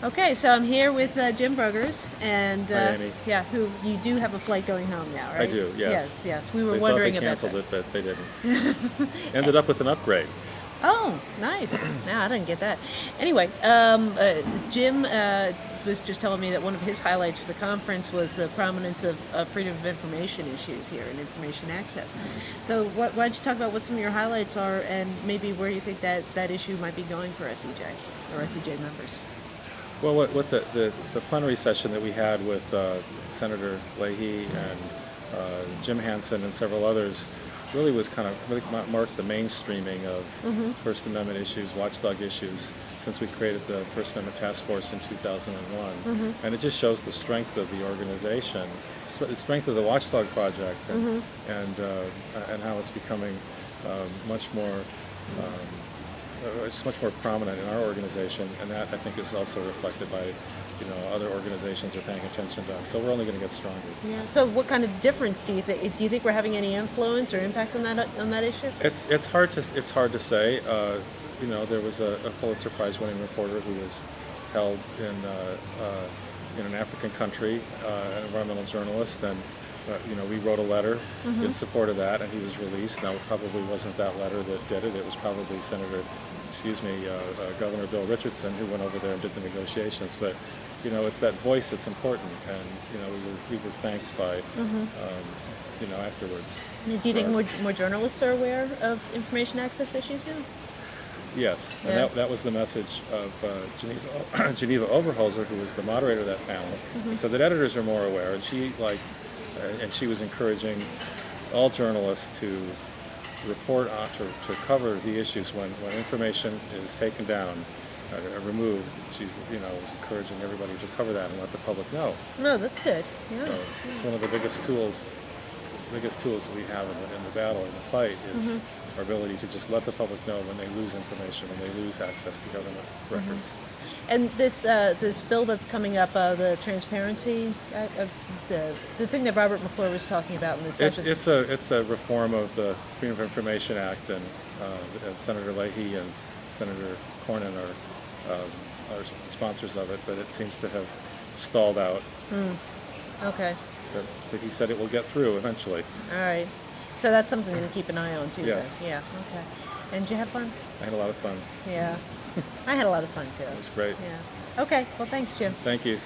Okay, so I'm here with Jim Bruggers, and Hi, Amy. yeah, who you do have a flight going home now, right? I do, yes. Yes, yes. We were They thought they wondering about canceled that. it, but they didn't. Ended up with an upgrade. Oh, nice. No, I didn't get that. Anyway, Jim was just telling me that one of his highlights for the conference was the prominence of freedom of information issues here and information access. So why don't you talk about what some of your highlights are and maybe where you think that issue might be going for SEJ or SEJ members? Well, what the plenary session that we had with Senator Leahy and Jim Hansen and several others really was really marked the mainstreaming of First Amendment issues, watchdog issues, since we created the First Amendment Task Force in 2001. And it just shows the strength of the organization, the strength of the Watchdog Project, and how it's becoming much more. It's much more prominent in our organization, and that I think is also reflected by, other organizations are paying attention to us. So we're only going to get stronger. Yeah. So what kind of difference do you think? Do you think we're having any influence or impact on that issue? It's hard to say. There was a Pulitzer Prize winning reporter who was held in an African country, an environmental journalist, and we wrote a letter in support of that, and he was released. Now, it probably wasn't that letter that did it. It was probably Governor Bill Richardson who went over there and did the negotiations. But, it's that voice that's important, and, we were thanked by, afterwards. Do you think more journalists are aware of information access issues now? Yes, Yeah. and that was the message of Geneva Overholzer, who was the moderator of that panel. So that editors are more aware, and she was encouraging all journalists to report on, to cover the issues when information is taken down, removed. She was encouraging everybody to cover that and let the public know. No, that's good. Yeah. So it's one of the biggest tools that we have in the battle, in the fight, is our ability to just let the public know when they lose information, when they lose access to government records. And this bill that's coming up, the transparency, the thing that Robert McClure was talking about in this session. It's a reform of the Freedom of Information Act, and Senator Leahy and Senator Cornyn are sponsors of it, but it seems to have stalled out. Okay. But he said it will get through eventually. All right. So that's something to keep an eye on too. Yes. Then. Yeah. Okay. And did you have fun? I had a lot of fun. Yeah. I had a lot of fun too. It was great. Yeah. Okay. Well, thanks, Jim. Thank you.